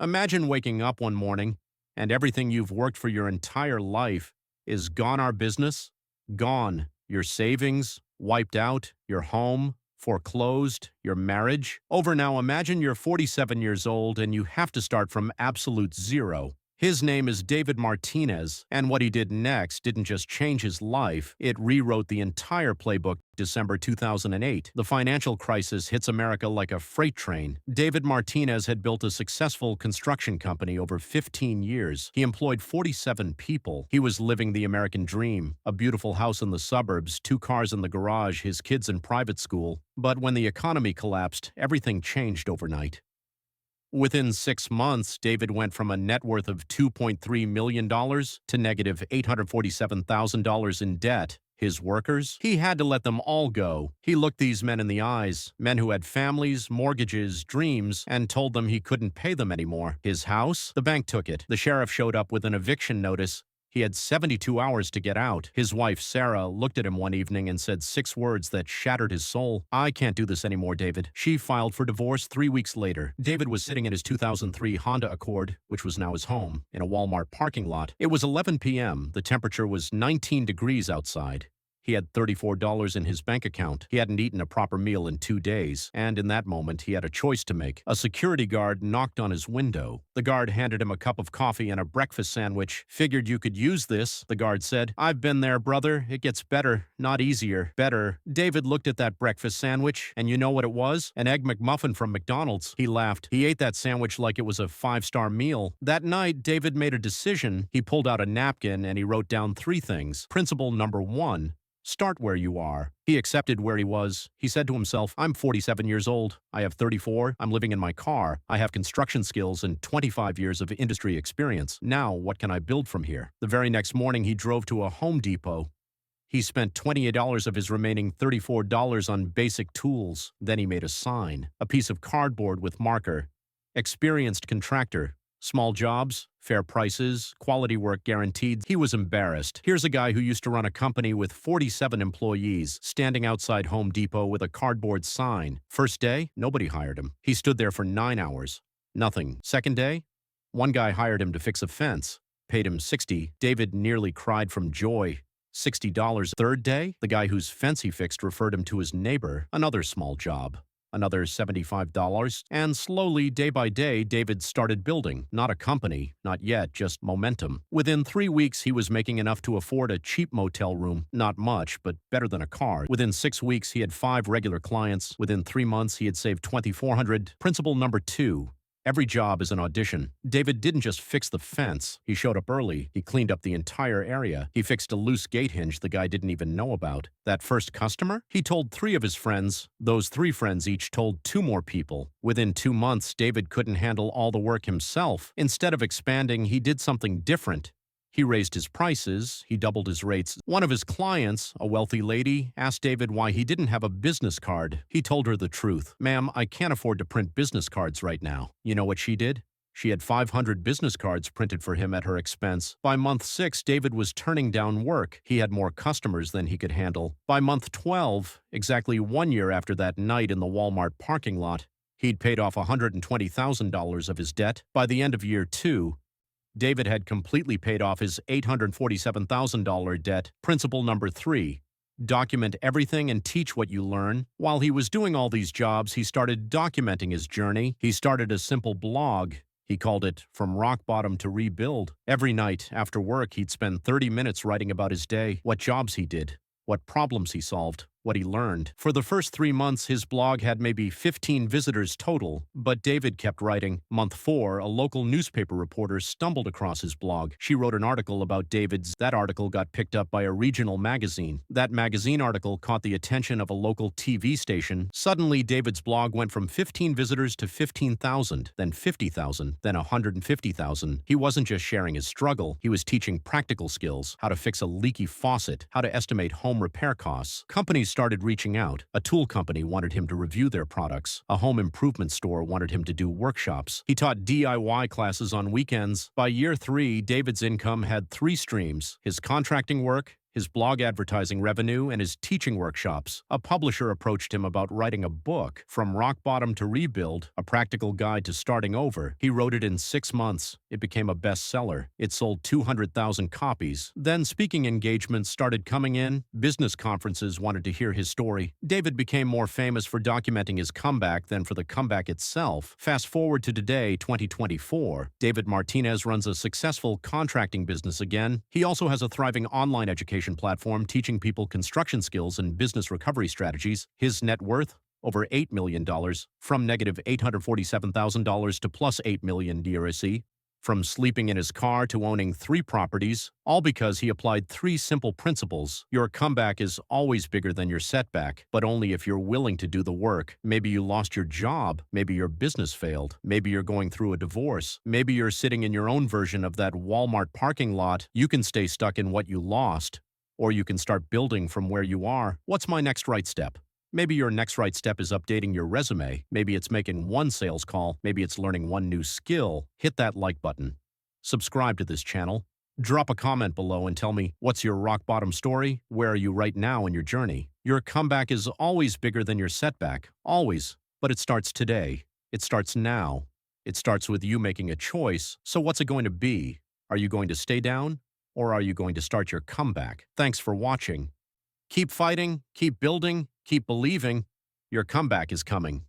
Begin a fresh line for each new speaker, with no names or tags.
Imagine waking up one morning and everything you've worked for your entire life is gone out of business, gone. Your savings, wiped out, your home, foreclosed, your marriage. Over now, imagine you're 47 years old and you have to start from absolute zero. His name is David Martinez, and what he did next didn't just change his life, it rewrote the entire playbook. December 2008, the financial crisis hits America like a freight train. David Martinez had built a successful construction company over 15 years. He employed 47 people. He was living the American dream, a beautiful house in the suburbs, 2 cars in the garage, his kids in private school. But when the economy collapsed, everything changed overnight. Within 6 months, David went from a net worth of $2.3 million to negative $847,000 in debt. His workers? He had to let them all go. He looked these men in the eyes, men who had families, mortgages, dreams, and told them he couldn't pay them anymore. His house? The bank took it. The sheriff showed up with an eviction notice. He had 72 hours to get out. His wife, Sarah, looked at him one evening and said 6 words that shattered his soul. "I can't do this anymore, David." She filed for divorce 3 weeks later. David was sitting in his 2003 Honda Accord, which was now his home, in a Walmart parking lot. It was 11 p.m. The temperature was 19 degrees outside. He had $34 in his bank account. He hadn't eaten a proper meal in 2 days, and in that moment, he had a choice to make. A security guard knocked on his window. The guard handed him a cup of coffee and a breakfast sandwich. "Figured you could use this," the guard said. "I've been there, brother. It gets better, not easier. Better." David looked at that breakfast sandwich, and you know what it was? An Egg McMuffin from McDonald's. He laughed. He ate that sandwich like it was a 5-star meal. That night, David made a decision. He pulled out a napkin and he wrote down 3 things. Principle number 1. Start where you are. He accepted where he was. He said to himself, "I'm 47 years old. I have 34. I'm living in my car. I have construction skills and 25 years of industry experience. Now, what can I build from here?" The very next morning, he drove to a Home Depot. He spent $28 of his remaining $34 on basic tools. Then he made a sign, a piece of cardboard with marker. Experienced contractor. Small jobs, fair prices, quality work guaranteed. He was embarrassed. Here's a guy who used to run a company with 47 employees, standing outside Home Depot with a cardboard sign. First day, nobody hired him. He stood there for 9 hours. Nothing. Second day, one guy hired him to fix a fence. Paid him $60. David nearly cried from joy. $60. Third day, the guy whose fence he fixed referred him to his neighbor. Another small job. Another $75, and slowly, day by day, David started building. Not a company, not yet, just momentum. Within 3 weeks, he was making enough to afford a cheap motel room. Not much, but better than a car. Within 6 weeks, he had 5 regular clients. Within 3 months, he had saved $2,400. Principle number 2. Every job is an audition. David didn't just fix the fence. He showed up early. He cleaned up the entire area. He fixed a loose gate hinge the guy didn't even know about. That first customer? He told 3 of his friends. Those 3 friends each told 2 more people. Within 2 months, David couldn't handle all the work himself. Instead of expanding, he did something different. He raised his prices, he doubled his rates. One of his clients, a wealthy lady, asked David why he didn't have a business card. He told her the truth. "Ma'am, I can't afford to print business cards right now." You know what she did? She had 500 business cards printed for him at her expense. By month 6, David was turning down work. He had more customers than he could handle. By month 12, exactly 1 year after that night in the Walmart parking lot, he'd paid off $120,000 of his debt. By the end of year 2, David had completely paid off his $847,000 debt. Principle number 3. Document everything and teach what you learn. While he was doing all these jobs, he started documenting his journey. He started a simple blog. He called it From Rock Bottom to Rebuild. Every night, after work, he'd spend 30 minutes writing about his day, what jobs he did, what problems he solved, what he learned. For the first 3 months, his blog had maybe 15 visitors total, but David kept writing. Month 4, a local newspaper reporter stumbled across his blog. She wrote an article about David's. That article got picked up by a regional magazine. That magazine article caught the attention of a local TV station. Suddenly, David's blog went from 15 visitors to 15,000, then 50,000, then 150,000. He wasn't just sharing his struggle. He was teaching practical skills, how to fix a leaky faucet, how to estimate home repair costs. Companies started reaching out. A tool company wanted him to review their products. A home improvement store wanted him to do workshops. He taught DIY classes on weekends. By year 3, David's income had 3 streams: his contracting work, his blog advertising revenue, and his teaching workshops. A publisher approached him about writing a book, From Rock Bottom to Rebuild, a practical guide to starting over. He wrote it in 6 months. It became a bestseller. It sold 200,000 copies. Then speaking engagements started coming in. Business conferences wanted to hear his story. David became more famous for documenting his comeback than for the comeback itself. Fast forward to today, 2024. David Martinez runs a successful contracting business again. He also has a thriving online education platform teaching people construction skills and business recovery strategies. His net worth? Over $8 million, from negative $847,000 to plus $8 million DRSE. From sleeping in his car to owning 3 properties, all because he applied 3 simple principles. Your comeback is always bigger than your setback, but only if you're willing to do the work. Maybe you lost your job. Maybe your business failed. Maybe you're going through a divorce. Maybe you're sitting in your own version of that Walmart parking lot. You can stay stuck in what you lost, or you can start building from where you are. What's my next right step? Maybe your next right step is updating your resume. Maybe it's making 1 sales call. Maybe it's learning 1 new skill. Hit that like button. Subscribe to this channel. Drop a comment below and tell me, what's your rock bottom story? Where are you right now in your journey? Your comeback is always bigger than your setback. Always. But it starts today. It starts now. It starts with you making a choice. So what's it going to be? Are you going to stay down? Or are you going to start your comeback? Thanks for watching. Keep fighting, keep building, keep believing. Your comeback is coming.